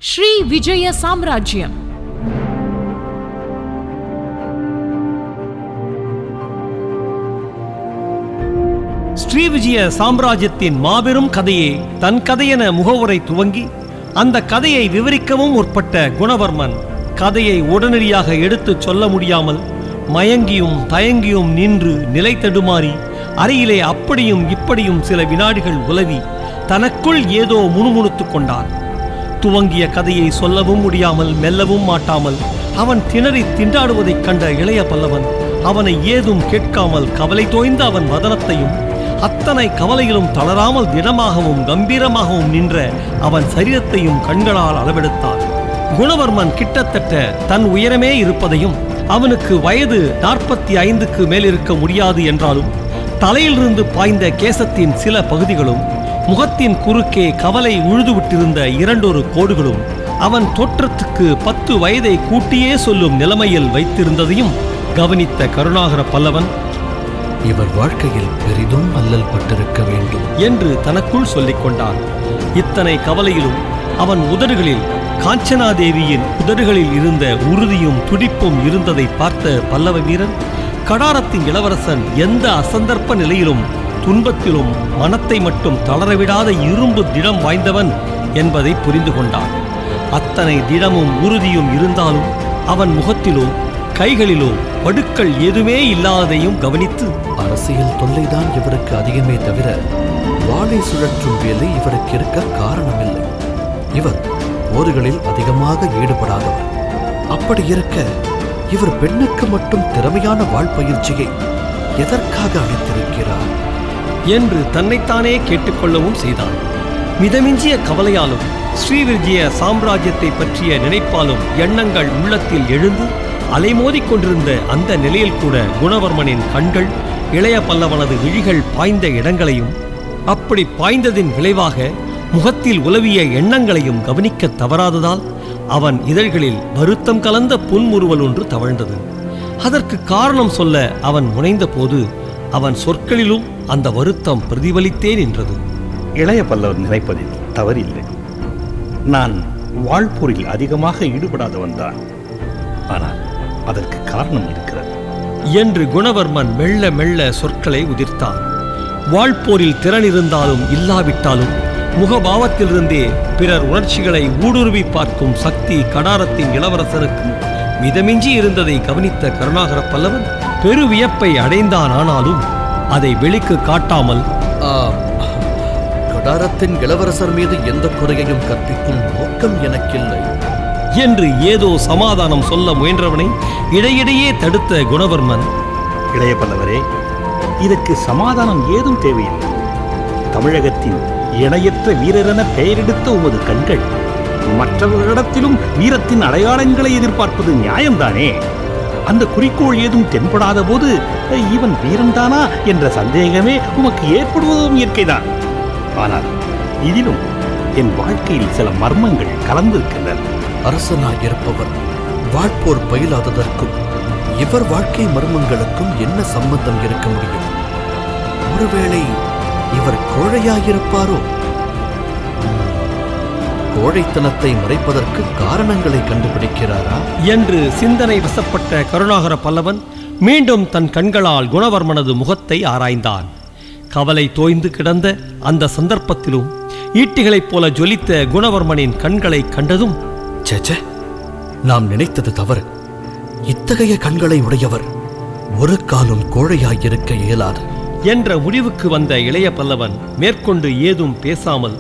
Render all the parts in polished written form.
ஸ்ரீ விஜய சாம்ராஜ்யம். ஸ்ரீவிஜய சாம்ராஜ்யத்தின் மாபெரும் கதையை தன் கதையென முகவுரை துவங்கி அந்த கதையை விவரிக்கவும் முற்பட்ட குணவர்மன் கதையை உடனடியாக எடுத்துச் சொல்ல முடியாமல் மயங்கியும் தயங்கியும் நின்று நிலை தடுமாறி அறையிலே அப்படியும் இப்படியும் சில வினாடிகள் உலவி தனக்குள் ஏதோ முணுமுணுத்துக் கொண்டான். துவங்கிய கதையை சொல்லவும் முடியாமல் மெல்லவும் மாட்டாமல் அவன் திணறி திண்டாடுவதைக் கண்ட இளைய பல்லவன் அவனை ஏதும் கேட்காமல் கவலை தோய்ந்த அவன் வதனத்தையும் அத்தனை கவலையிலும் தளராமல் திடமாகவும் கம்பீரமாகவும் நின்ற அவன் சரீரத்தையும் கண்களால் அளவெடுத்தான். குணவர்மன் கிட்டத்தட்ட தன் உயரமே இருப்பதையும் அவனுக்கு வயது 45க்கு மேல் இருக்க முடியாது என்றாலும் தலையிலிருந்து பாய்ந்த கேசத்தின் சில பகுதிகளும் முகத்தின் குறுக்கே கவலை உழுதுவிட்டிருந்த 2 கோடுகளும் அவன் தோற்றத்துக்கு 10 வயதை கூட்டியே சொல்லும் நிலைமையில் வைத்திருந்ததையும் கவனித்த கருணாகர பல்லவன், இவர் வாழ்க்கையில் பெரிதும் அல்லல் பட்டிருக்க வேண்டும் என்று தனக்குள் சொல்லிக் கொண்டான். இத்தனை கவலையிலும் அவன் உதடுகளில் காஞ்சனாதேவியின் உதடுகளில் இருந்த உறுதியும் துடிப்பும் இருந்ததை பார்த்த பல்லவ வீரன், கடாரத்தின் இளவரசன் எந்த அசந்தர்ப்ப நிலையிலும் துன்பத்திலும் மனத்தை மட்டும் தளரவிடாத இரும்பு திடம் வாய்ந்தவன் என்பதை புரிந்து கொண்டான். அத்தனை திடமும் உறுதியும் இருந்தாலும் அவன் முகத்திலோ கைகளிலோ வடுக்கள் எதுவுமே இல்லாததையும் கவனித்து, அரசியல் தொல்லைதான் இவருக்கு அதிகமே தவிர வாளை சுழற்றும் வேலை இவருக்கு இருக்க காரணமில்லை. இவர் போர்களில் அதிகமாக ஈடுபடாதவர். அப்படி இருக்க இவர் பெண்ணுக்கு மட்டும் திறமையான வாழ் பயிற்சியை எதற்காக அளித்திருக்கிறார் என்று தன்னைத்தானே கேட்டுக்கொள்ளவும் செய்தான். மிதமிஞ்சிய கவலையாலும் ஸ்ரீவிஜய சாம்ராஜ்யத்தை பற்றிய நினைப்பாலும் எண்ணங்கள் உள்ளத்தில் எழுந்து அலைமோதிக் கொண்டிருந்த அந்த நிலையில் கூட குணவர்மனின் கண்கள் இளைய பல்லவனது விழிகள் பாய்ந்த இடங்களையும் அப்படி பாய்ந்ததின் விளைவாக முகத்தில் உலவிய எண்ணங்களையும் கவனிக்க தவறாததால் அவன் இதழ்களில் வருத்தம் கலந்த புன்முறுவல் ஒன்று தவழ்ந்தது. அதற்கு காரணம் சொல்ல அவன் முனைந்த போது அவன் சொற்களிலும் அந்த வருத்தம் பிரதிபலித்தே நின்றது. இளைய பல்லவன் நினைப்பதில் தவறில்லை. நான் வாழ்போரில் அதிகமாக ஈடுபடாதவன் தான். ஆனால் அதற்கு காரணம் இருக்கிறது என்று குணவர்மன் மெல்ல மெல்ல சொற்களை உதிர்த்தான். வாழ்போரில் திறன் இருந்தாலும் இல்லாவிட்டாலும் முகபாவத்திலிருந்தே பிறர் உணர்ச்சிகளை ஊடுருவி பார்க்கும் சக்தி கடாரத்தின் இளவரசனுக்கு மிதமிஞ்சி இருந்ததை கவனித்த கருணாகர பல்லவன் பெரு வியப்பை அடைந்தான். ஆனாலும் அதை வெளிக்கு காட்டாமல், கடாரத்தின் இளவரசர் மீது எந்த குறையையும் கற்பிக்கும் நோக்கம் எனக்கில்லை என்று ஏதோ சமாதானம் சொல்ல முயன்றவனை இடையிடையே தடுத்த குணவர்மன், இளைய பல்லவரே, இதற்கு சமாதானம் ஏதும் தேவையில்லை. தமிழகத்தின் இணையற்ற வீரரென பெயரெடுத்த உமது கண்கள் மற்றவர்களிடத்திலும் வீரத்தின் அடையாளங்களை எதிர்பார்ப்பது நியாயம்தானே? அந்த குறிக்கோள் ஏதும் தென்படாத போது இவன் வீரன்தானா என்ற சந்தேகமே உமக்கு ஏற்படுவதும் இயற்கைதான். ஆனால் இதிலும் என் வாழ்க்கையில் சில மர்மங்கள் கலந்திருக்கின்றன. அரசனாயிருப்பவர் வாழ்போர் பயிலாததற்கும் இவர் வாழ்க்கை மர்மங்களுக்கும் என்ன சம்பந்தம் இருக்க முடியும்? ஒருவேளை இவர் கோழையாயிருப்பாரோ? கோழைத்தனத்தை மறைப்பதற்கு காரணங்களை கண்டுபிடிக்கிறாரா என்று சிந்தனை வசப்பட்ட கருணாகர பல்லவன் மீண்டும் தன் கண்களால் குணவர்மனது முகத்தை ஆராய்ந்தான். கவலை தோய்ந்து கிடந்த அந்த சந்தர்ப்பத்திலும் ஈட்டிகளைப் போல ஜொலித்த குணவர்மனின் கண்களை கண்டதும், சேச்சே, நாம் நினைத்தது தவறு. இத்தகைய கண்களை உடையவர் ஒரு காலம் கோழையாயிருக்க இயலாது என்ற முடிவுக்கு வந்த இளைய பல்லவன் மேற்கொண்டு ஏதும் பேசாமல்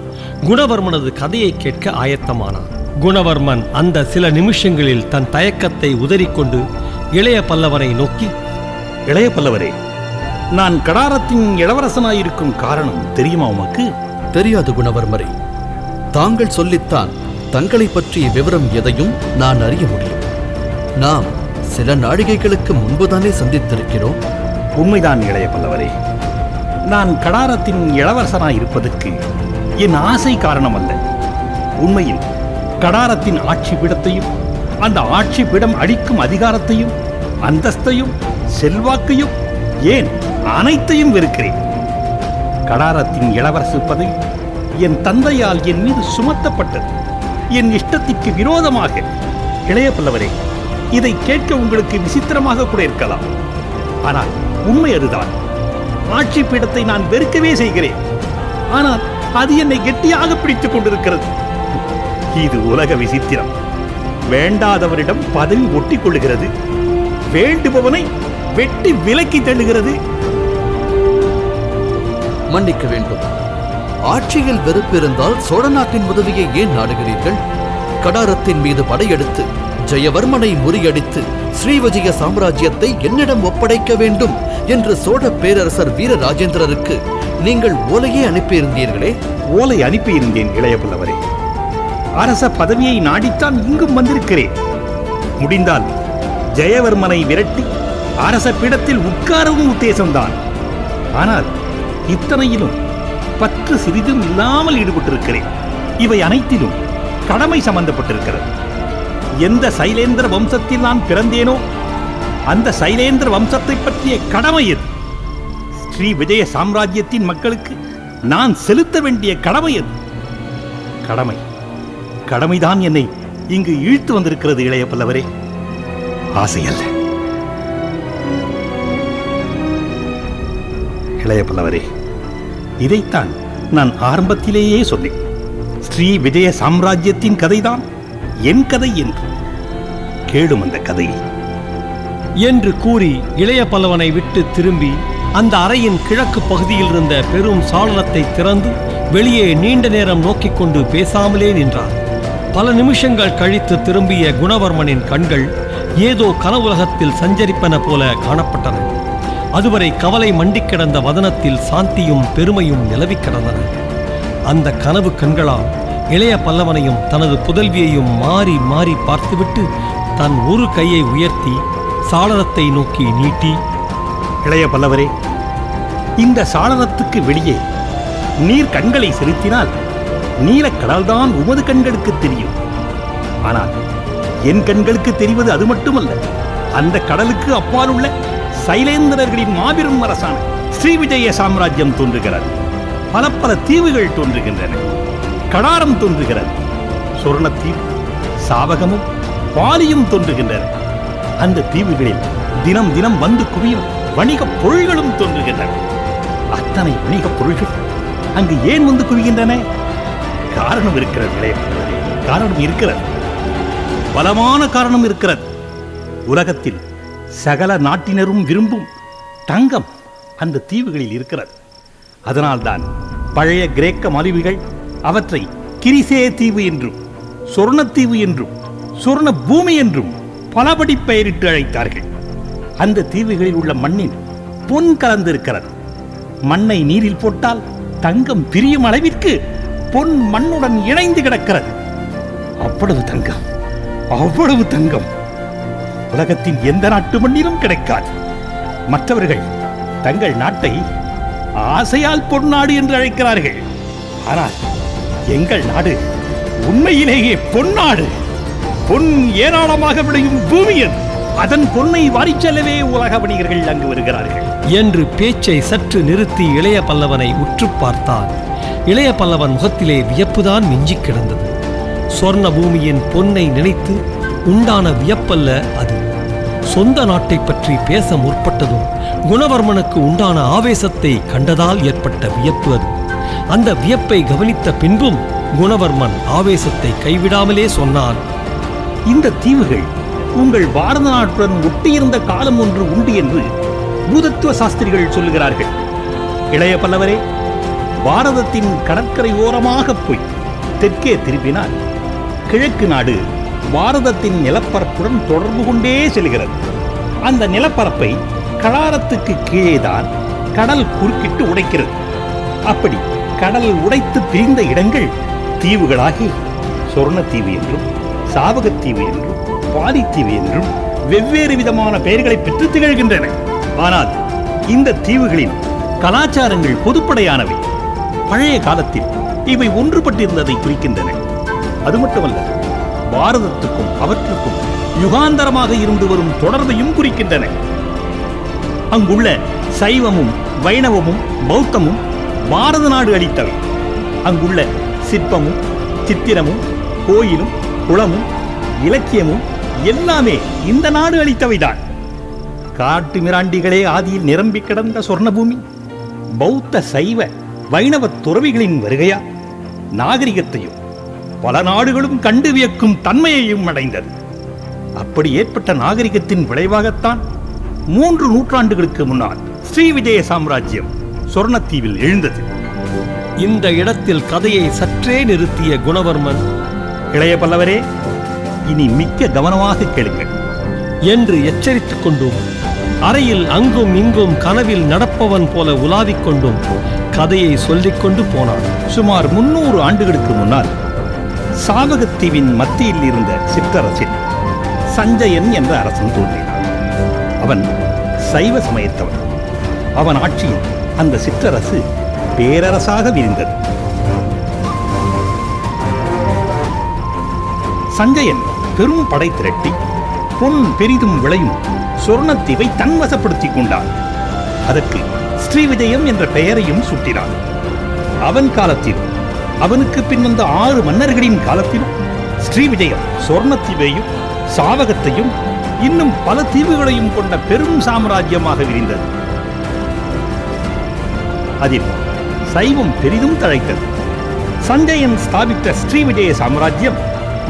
குணவர்மனது கதையை கேட்க ஆயத்தமானான். குணவர்மன் அந்த சில நிமிஷங்களில் தன் தயக்கத்தை உதறிக்கொண்டு இளைய பல்லவனை நோக்கி, இளைய பல்லவரே, நான் கடாரத்தின் இளவரசனாயிருக்கும் காரணம் தெரியுமா உமக்கு? தெரியாது குணவர்மரே. தாங்கள் சொல்லித்தான் தங்களை பற்றிய விவரம் எதையும் நான் அறிய முடியும். நாம் சில நாழிகைகளுக்கு முன்புதானே சந்தித்திருக்கிறோம். உண்மைதான் இளைய பல்லவரே. நான் கடாரத்தின் இளவரசனாயிருப்பதற்கு என் ஆசை காரணம் அல்ல. உண்மையில் கடாரத்தின் ஆட்சி பீடத்தையும் அந்த ஆட்சி பீடம் அளிக்கும் அதிகாரத்தையும் அந்தஸ்தையும் செல்வாக்கையும் ஏன் அனைத்தையும் வெறுக்கிறேன். கடாரத்தின் இளவரசு பதவி என் தந்தையால் என் மீது சுமத்தப்பட்டது. என் இஷ்டத்திற்கு விரோதமாக. இளைய பல்லவரே, இதை கேட்க உங்களுக்கு விசித்திரமாக கூட இருக்கலாம். ஆனால் உண்மை அதுதான். ஆட்சி பீடத்தை நான் வெறுக்கவே செய்கிறேன். ஆனால் அது என்னை கெட்டியாக பிடித்துக் கொண்டிருக்கிறது. இது உலக விசித்திரம். வேண்டாதவரிடம் பதவி ஒட்டிக் கொள்ளுகிறது, வேண்டுபவனை வெட்டி விலக்கி தள்ளுகிறது. மன்னிக்க வேண்டும். ஆட்சியில் வெறுப்பு இருந்தால் சோழ நாட்டின் உதவியை ஏன் நாடுகிறீர்கள்? கடாரத்தின் மீது படையெடுத்து ஜெயவர்மனை முறியடித்து ஸ்ரீவிஜய சாம்ராஜ்யத்தை என்னிடம் ஒப்படைக்க வேண்டும் என்று சோழ பேரரசர் வீரராஜேந்திரருக்கு நீங்கள் ஓலையே அனுப்பியிருந்தீர்களே. ஓலை அனுப்பியிருந்தேன் இளைய பல்லவரே. அரச பதவியை நாடித்தான் இங்கும் வந்திருக்கிறேன். முடிந்தால் ஜெயவர்மனை விரட்டி அரச பீடத்தில் உட்காரவும் உத்தேசம்தான். ஆனால் இத்தனையிலும் பற்று சிறிதும் இல்லாமல் ஈடுபட்டிருக்கிறேன். இவை அனைத்திலும் கடமை சம்பந்தப்பட்டிருக்கிறது. எந்த சைலேந்திர வம்சத்தில் நான் பிறந்தேனோ அந்த சைலேந்திர வம்சத்தை பற்றிய கடமை எது? ஸ்ரீ விஜய சாம்ராஜ்யத்தின் மக்களுக்கு நான் செலுத்த வேண்டிய கடமை எது? கடமைதான் என்னை இங்கு இழுத்து வந்திருக்கிறது இளைய பல்லவரே, ஆசை அல்ல. இளைய பல்லவரே, இதைத்தான் நான் ஆரம்பத்திலேயே சொன்னேன். ஸ்ரீ விஜய சாம்ராஜ்யத்தின் கதைதான் என் கதை என்று. கேளும் அந்த கதையை என்று கூறி இளைய பல்லவனை விட்டு திரும்பி அந்த அறையின் கிழக்கு பகுதியில் இருந்த பெரும் சாளரத்தை திறந்து வெளியே நீண்ட நேரம் நோக்கிக் கொண்டு பேசாமலே நின்றார். பல நிமிஷங்கள் கழித்து திரும்பிய குணவர்மனின் கண்கள் ஏதோ கனவுலகத்தில் சஞ்சரிப்பன போல காணப்பட்டன. அதுவரை கவலை மண்டிக் கிடந்த வதனத்தில் சாந்தியும் பெருமையும் நிலவிக் கிடந்தன. அந்த கனவு கண்களால் இளைய பல்லவனையும் தனது புதல்வியையும் மாறி மாறி பார்த்துவிட்டு தன் ஒரு கையை உயர்த்தி சாளரத்தை நோக்கி நீட்டி, இளைய பல்லவரே, இந்த சாளரத்துக்கு வெளியே நீர் கண்களை செலுத்தினால் நீலக்கடல்தான் உமது கண்களுக்கு தெரியும். ஆனால் என் கண்களுக்கு தெரிவது அது மட்டுமல்ல, அந்த கடலுக்கு அப்பால் உள்ள சைலேந்திரர்களின் மாபெரும் அரசான ஸ்ரீவிஜய சாம்ராஜ்யம் தோன்றுகிறது. பல பல தீவுகள் தோன்றுகின்றன. கடாரம் தோன்றுகிறது. சொர்ணத்தீவு, சாவகமும் பாலியும் தோன்றுகின்றன. அந்த தீவுகளில் தினம் தினம் வந்து குவியும் வணிகப் பொருள்களும் தோன்றுகின்றன. அத்தனை வணிகப் பொருள்கள் அங்கு ஏன் வந்து குவிகின்றன? காரணம் இருக்கிறது இளைய பல்லவரே, காரணம் இருக்கிறது. பலமான காரணம் இருக்கிறது. உலகத்தில் சகல நாட்டினரும் விரும்பும் தங்கம் அந்த தீவுகளில் இருக்கிறது. அதனால்தான் பழைய கிரேக்க மருவிகள் அவற்றை கிரிசே தீவு என்றும் சொர்ணத்தீவு என்றும் சொர்ண பூமி என்றும் பலபடி பெயரிட்டு அழைத்தார்கள். அந்த தீவுகளில் உள்ள மண்ணில் பொன் கலந்திருக்கிறது. மண்ணை நீரில் போட்டால் தங்கம் பிரியும் அளவிற்கு பொன் மண்ணுடன் இணைந்து கிடக்கிறது. அவ்வளவு தங்கம், அவ்வளவு தங்கம் உலகத்தின் எந்த நாட்டு மண்ணிலும் கிடைக்காது. மற்றவர்கள் தங்கள் நாட்டை ஆசையால் பொன்னாடு என்று அழைக்கிறார்கள். ஆனால் எங்கள் நாடு உண்மையிலேயே பொன்னாடு. பொன் ஏராளமாக விளையும் பூமி அது. அதன் பொன்னை வாரிச் செல்லவே உலக வணிகர்கள் அங்கு வருகிறார்கள் என்று பேச்சை சற்று நிறுத்தி இளைய பல்லவனை உற்று பார்த்தார். இளைய பல்லவன் முகத்திலே வியப்புதான் மிஞ்சிக் கிடந்தது. சொர்ண பூமியின் பொன்னை நினைத்து உண்டான வியப்பல்ல அது. சொந்த நாட்டை பற்றி பேச முற்பட்டதும் குணவர்மனுக்கு உண்டான ஆவேசத்தை கண்டதால் ஏற்பட்ட வியப்பு அது. அந்த வியப்பை கவனித்த பின்பும் குணவர்மன் ஆவேசத்தை கைவிடாமலே சொன்னான், இந்த தீவுகள் உங்கள் பாரத நாட்டுடன் ஒட்டியிருந்த காலம் ஒன்று உண்டு என்று பூதத்துவ சாஸ்திரிகள் சொல்லுகிறார்கள். இளைய பல்லவரே, பாரதத்தின் கடற்கரை ஓரமாக போய் தெற்கே திரும்பினால் கிழக்கு நாடு பாரதத்தின் நிலப்பரப்புடன் தொடர்பு கொண்டே செல்கிறது. அந்த நிலப்பரப்பை கடாரத்துக்கு கீழேதான் கடல் குறுக்கிட்டு உடைக்கிறது. அப்படி கடல் உடைத்து பிரிந்த இடங்கள் தீவுகளாகி சொர்ணத்தீவு என்றும் சாவகத்தீவு என்றும் பாலித்தீவு என்றும் வெவ்வேறு விதமான பெயர்களை பெற்று திகழ்கின்றன. ஆனால் இந்த தீவுகளின் கலாச்சாரங்கள் பொதுப்படையானவை. பழைய காலத்தில் இவை ஒன்றுபட்டிருந்ததை குறிக்கின்றன. அது மட்டுமல்ல, பாரதத்துக்கும் அவற்றுக்கும் யுகாந்தரமாக இருந்து வரும் தொடர்பையும் குறிக்கின்றன. அங்குள்ள சைவமும் வைணவமும் பௌத்தமும் பாரத நாடு அளித்தவை. அங்குள்ள சிற்பமும் சித்திரமும் கோயிலும் குளமும் இலக்கியமும் எல்லாமே இந்த நாடு அளித்தவைதான். காட்டு மிராண்டிகளே ஆதியில் நிரம்பி கிடந்த சொர்ணபூமி பௌத்த சைவ வைணவ துறவிகளின் வருகையா நாகரிகத்தையும் பல நாடுகளும் கண்டு வியக்கும் தன்மையையும் அடைந்தது. அப்படி ஏற்பட்ட நாகரிகத்தின் விளைவாகத்தான் 3 நூற்றாண்டுகளுக்கு முன்னால் ஸ்ரீவிஜய சாம்ராஜ்யம் சொர்ணத்தீவில் எழுந்தது. இந்த இடத்தில் கதையை சற்றே நிறுத்திய குணவர்மன், இளைய பல்லவரே, இனி மிக்க கவனமாக கேளுங்கள் என்று எச்சரித்துக் கொண்டும் அறையில் அங்கும் இங்கும் கனவில் நடப்பவன் போல உலாவிக் கொண்டும் கதையை சொல்லிக் கொண்டு போனான். சுமார் 300 ஆண்டுகளுக்கு முன்னால் சாவகத்தீவின் மத்தியில் இருந்த சிற்றரசில் சஞ்சயன் என்ற அரசன் தோன்றினான். அவன் சைவ சமயத்தவன். அவன் ஆட்சியில் அந்த சிற்றரசு பேரரசாக விரிந்தது. சஞ்சயன் பெரும் படை திரட்டி பொன் பெரிதும் விளையும் சொர்ணத்தீவை தன்வசப்படுத்திக் கொண்டான். அதற்கு ஸ்ரீவிஜயம் என்ற பெயரையும் சூட்டினான். அவன் காலத்தில், அவனுக்கு பின் வந்த 6 மன்னர்களின் காலத்திலும் ஸ்ரீவிஜயம் சொர்ணத்தீவையும் சாவகத்தையும் இன்னும் பல தீவுகளையும் கொண்ட பெரும் சாம்ராஜ்யமாக விரிந்தது. அதில் சைவம் பெரிதும் தழைத்தது. சஞ்சயன் ஸ்தாபித்த ஸ்ரீவிஜய சாம்ராஜ்யம்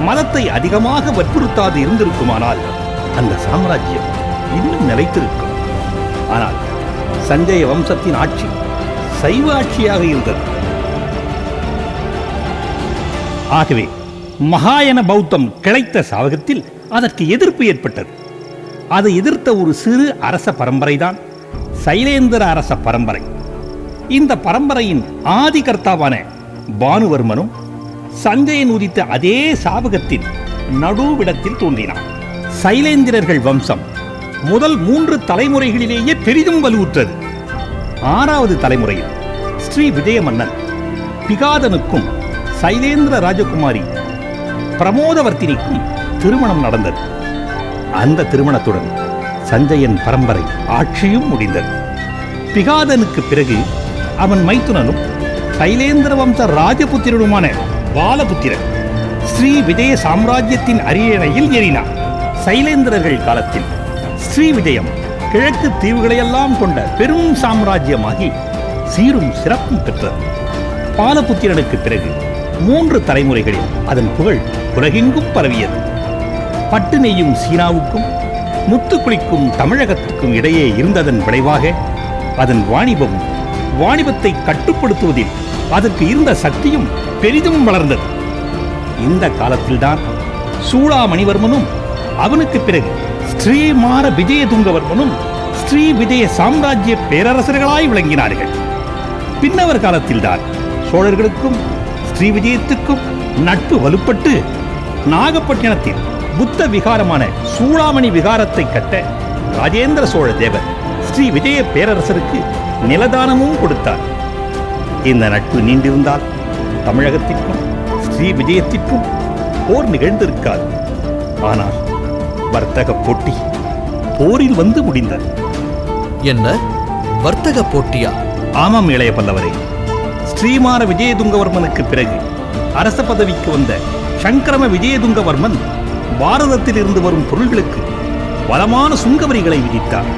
மதத்தை அதிகமாக வற்புறுத்தாது இருந்திருக்குமானால் அந்த சாம்ராஜ்யம் இன்னும் நிலைத்திருக்கும். ஆனால் சஞ்சய வம்சத்தின் ஆட்சி சைவ ஆட்சியாக இருந்தது. ஆகவே மகாயன பௌத்தம் கிளைத்த சாவகத்தில் அதற்கு எதிர்ப்பு ஏற்பட்டது. அதை எதிர்த்த ஒரு சிறு அரச பரம்பரைதான் சைலேந்திர அரச பரம்பரை. இந்த பரம்பரையின் ஆதிகர்த்தாவான பானுவர்மனும் சஞ்சயன் உதித்த அதே சாவகத்தின் நடுவிடத்தில் தோன்றினான். சைலேந்திரர்கள் வம்சம் முதல் 3 தலைமுறைகளிலேயே பெரிதும் வலுவுற்றது. 6வது தலைமுறையில் ஸ்ரீ விஜய மன்னன் பிகாதனுக்கும் சைலேந்திர ராஜகுமாரி பிரமோதவர்த்தினிக்கும் திருமணம் நடந்தது. அந்த திருமணத்துடன் சஞ்சயன் பரம்பரை ஆட்சியும் முடிந்தது. பிகாதனுக்கு பிறகு அவன் மைத்துனனும் சைலேந்திர வம்ச ராஜபுத்திரனுமான பாலபுத்திரன் ஸ்ரீ விஜய சாம்ராஜ்யத்தின் அரியணையில் ஏறினார். சைலேந்திரர்கள் காலத்தில் ஸ்ரீ விஜயம் கிழக்கு தீவுகளையெல்லாம் கொண்ட பெரும் சாம்ராஜ்யமாகி சீரும் சிறப்பும் பெற்றது. பாலபுத்திரனுக்கு பிறகு 3 தலைமுறைகளில் அதன் புகழ் உலகெங்கும் பரவியது. பட்டு நெய்யும் சீனாவுக்கும் முத்து குளிக்கும் தமிழகத்துக்கும் இடையே இருந்ததன் விளைவாக அதன் வாணிபமும் வாணிபத்தை கட்டுப்படுத்துவதில் அதற்கு இருந்த சக்தியும் பெரிதும் வளர்ந்தது. இந்த காலத்தில்தான் சூளாமணிவர்மனும் அவனுக்கு பிறகு ஸ்ரீமார விஜயதுங்கவர்மனும் ஸ்ரீ விஜய சாம்ராஜ்ய பேரரசர்களாய் விளங்கினார்கள். பின்னவர் காலத்தில்தான் சோழர்களுக்கும் ஸ்ரீ விஜயத்துக்கும் நட்பு வலுப்பட்டு நாகப்பட்டினத்தில் புத்த விகாரமான சூளாமணி விகாரத்தை கட்ட ராஜேந்திர சோழ தேவர் ஸ்ரீ விஜய பேரரசருக்கு நிலதானமும் கொடுத்தார். இந்த நட்பு நீண்டிருந்தால் தமிழகத்திற்கும் ஸ்ரீ விஜயத்திற்கும் போர் நிகழ்ந்திருக்காது. ஆனால் வர்த்தக போட்டி போரில் வந்து முடிந்தது. என்ன வர்த்தக போட்டியா? ஆமாம் இளைய பல்லவரே. ஸ்ரீமார விஜயதுங்கவர்மனுக்கு பிறகு அரச பதவிக்கு வந்த சங்கரம விஜயதுங்கவர்மன் பாரதத்தில் இருந்து வரும் பொருள்களுக்கு பலமான சுங்கவரிகளை விதித்தார்.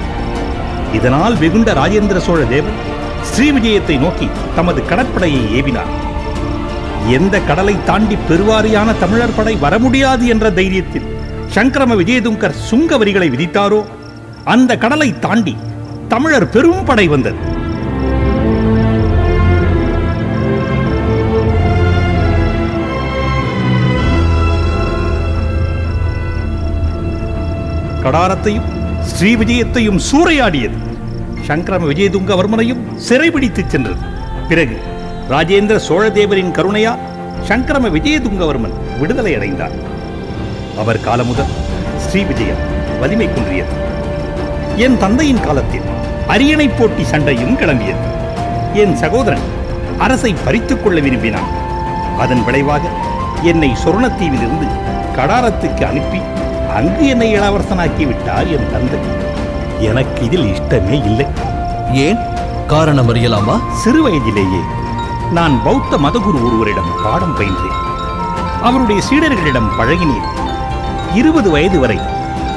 இதனால் வெகுண்ட ராஜேந்திர சோழ தேவர் ஸ்ரீ விஜயத்தை நோக்கி தமது கடற்படையை ஏவினார். எந்த கடலை தாண்டி பெருவாரியான தமிழர் படை வர முடியாது என்ற தைரியத்தில் சங்கரம விஜயதுங்கர் சுங்க வரிகளை விதித்தாரோ அந்த கடலை தாண்டி தமிழர் பெரும் படை வந்தது. கடாரத்தையும் ஸ்ரீ விஜயத்தையும் சூறையாடியது. சங்கரம விஜயதுங்கவர்மனையும் சிறைபிடித்துச் சென்றது. பிறகு ராஜேந்திர சோழதேவரின் கருணையால் சங்கரம விஜயதுங்கவர்மன் விடுதலை அடைந்தார். அவர் காலம் முதல் ஸ்ரீ விஜயம் வலிமை குன்றியது. என் தந்தையின் காலத்தில் அரியணை போட்டி சண்டையும் கிளம்பியது. என் சகோதரன் அரசை பறித்துக் கொள்ள விரும்பினான். அதன் விளைவாக என்னை சொர்ணத்தீவில் இருந்து கடாரத்துக்கு அனுப்பி அங்கு என்னை இளவரசனாக்கி விட்டார் என் தந்தை. எனக்கு இதில் இஷ்டமே இல்லை. ஏன்? காரணம் அறியலாமா? சிறு வயதிலேயே நான் பௌத்த மதகுரு ஒருவரிடம் பாடம் பயின்றேன். அவருடைய சீடர்களிடம் பழகினீர். 20 வயது வரை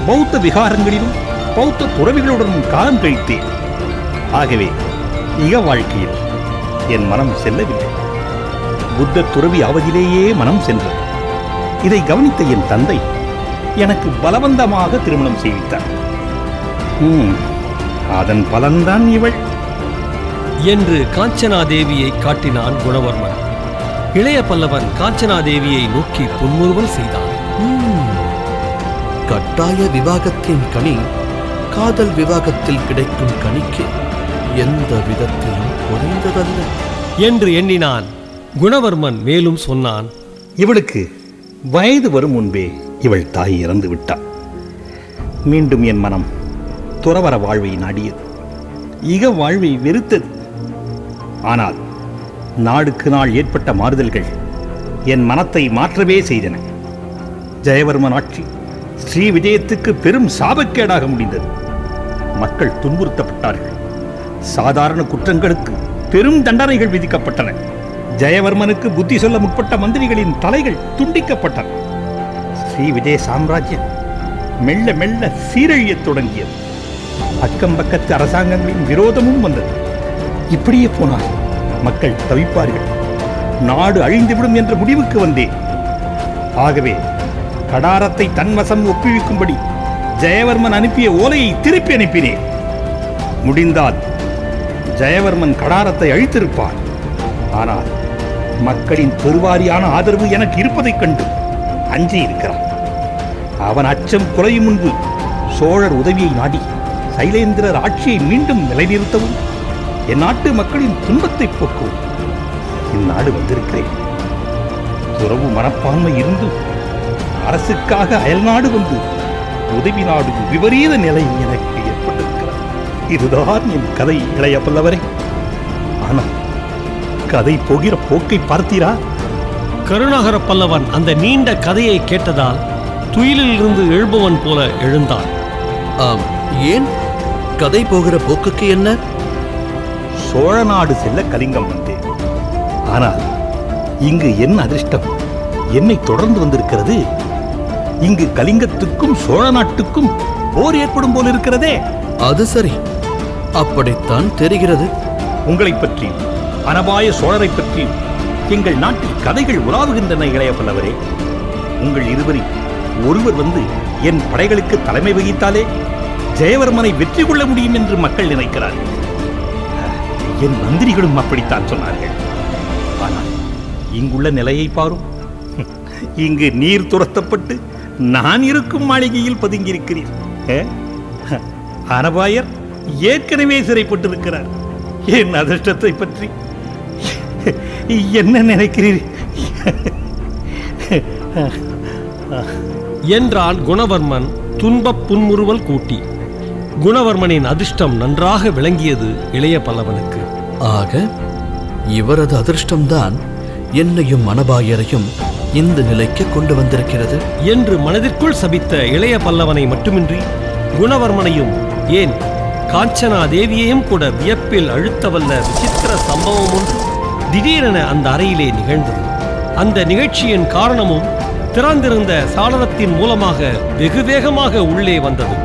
பௌத்த விகாரங்களிலும் பௌத்த துறவிகளுடனும் காலம் கழித்தேன். ஆகவே இக வாழ்க்கையில் என் மனம் செல்லவில்லை. புத்த துறவி ஆவதிலேயே மனம் சென்றது. இதை கவனித்த என் தந்தை எனக்கு பலவந்தமாக திருமணம் செய்வித்தார். அதன் பலன்தான் இவள் என்று காஞ்சனாதேவியை காட்டினான் குணவர்மன். இளைய பல்லவன் காஞ்சனாதேவியை நோக்கி புன்முறுவல் செய்தான். கட்டாய விவாகத்தின் கனி காதல் விவாகத்தில் கிடைக்கும் கனிக்கு எந்த விதத்திலும் குறைந்ததல்ல என்று எண்ணினான். குணவர்மன் மேலும் சொன்னான், இவளுக்கு வயது வரும் முன்பே இவள் தாய் இறந்து விட்டாள். மீண்டும் என் மனம் துறவற வாழ்வை நாடியது, இக வாழ்வை வெறுத்தது. ஆனால் நாளுக்கு நாள் ஏற்பட்ட மாறுதல்கள் என் மனத்தை மாற்றவே செய்தன. ஜெயவர்மன் ஆட்சி ஸ்ரீ விஜயத்துக்கு பெரும் சாபக்கேடாக முடிந்தது. மக்கள் துன்புறுத்தப்பட்டார்கள். சாதாரண குற்றங்களுக்கு பெரும் தண்டனைகள் விதிக்கப்பட்டன. ஜெயவர்மனுக்கு புத்தி சொல்ல முற்பட்ட மந்திரிகளின் தலைகள் துண்டிக்கப்பட்டன. ஸ்ரீ விஜய சாம்ராஜ்யம் மெல்ல மெல்ல சீரழியத் தொடங்கியது. அக்கம் பக்கத்து அரசாங்கங்களின் விரோதமும் வந்தது. இப்படியே போனால் மக்கள் தவிப்பார்கள், நாடு அழிந்துவிடும் என்ற முடிவுக்கு வந்தேன். ஆகவே கடாரத்தை தன்வசம் ஒப்புவிக்கும்படி ஜெயவர்மன் அனுப்பிய ஓலையை திருப்பி அனுப்பினேன். முடிந்தால் ஜெயவர்மன் கடாரத்தை அழித்திருப்பான். ஆனால் மக்களின் பெருவாரியான ஆதரவு எனக்கு இருப்பதைக் கண்டு அஞ்சி இருக்கிறான். அவன் அச்சம் குறையும் முன்பு சோழர் உதவியை நாடி சைலேந்திரர் ஆட்சியை மீண்டும் நிலைநிறுத்தவும் என் நாட்டு மக்களின் துன்பத்தை போக்கவும் இந்நாடு வந்திருக்கிறேன். துறவு மனப்பான்மை இருந்து அரசுக்காக அயல்நாடு வந்து உதவி நாடும் விபரீத நிலை எனக்கு ஏற்பட்டிருக்கிறது. இதுதான் என் கதை, இளைய பல்லவரே. ஆனால் கதை போகிற போக்கை பார்த்தீரா? கருணாகர பல்லவன் அந்த நீண்ட கதையை கேட்டதால் துயிலில் இருந்து எழுபவன் போல எழுந்தான். ஆம், ஏன்? கதை போகிற போக்குக்கு என்ன? சோழ நாடு செல்ல கலிங்கம் வந்தேன். ஆனால் இங்கு என் அதிர்ஷ்டம் என்னை தொடர்ந்து வந்திருக்கிறது. இங்கு கலிங்கத்துக்கும் சோழ நாட்டுக்கும் போர் ஏற்படும் போல் இருக்கிறதே. அது சரி, அப்படித்தான் தெரிகிறது. உங்களை பற்றி, அனபாய சோழரை பற்றி எங்கள் நாட்டில் கதைகள் உலாவுகின்றன இளைய பல்லவரே. உங்கள் இருவரில் ஒருவர் வந்து என் படைகளுக்கு தலைமை வகித்தாலே ஜெயவர்மனை வெற்றி கொள்ள முடியும் என்று மக்கள் நினைக்கிறார்கள். என் மந்திரிகளும் அப்படித்தான் சொன்னார்கள். ஆனால் இங்குள்ள நிலையை பாரும். இங்கு நீர் துரத்தப்பட்டு நான் இருக்கும் மாளிகையில் பதுங்கியிருக்கிறீர். அனபாயர் ஏற்கனவே சிறைப்பட்டிருக்கிறார். என் அதிர்ஷ்டத்தை பற்றி என்ன நினைக்கிறீர் என்றான் குணவர்மன் துன்பப் புன்முறுவல் கூட்டி. குணவர்மனின் அதிர்ஷ்டம் நன்றாக விளங்கியது இளைய பல்லவனுக்கு. ஆக இவரது அதிர்ஷ்டம்தான் என்னையும் அனபாயரையும் இந்த நிலைக்கு கொண்டு வந்திருக்கிறது என்று மனதிற்குள் சபித்த இளைய பல்லவனை மட்டுமின்றி குணவர்மனையும், ஏன் காஞ்சனா தேவியையும் கூட வியப்பில் அழுத்தவல்ல விசித்திர சம்பவம் ஒன்று திடீரென அந்த அறையிலே நிகழ்ந்தது. அந்த நிகழ்ச்சியின் காரணமும் திறந்திருந்த சாளரத்தின் மூலமாக வெகு வேகமாக உள்ளே வந்தது.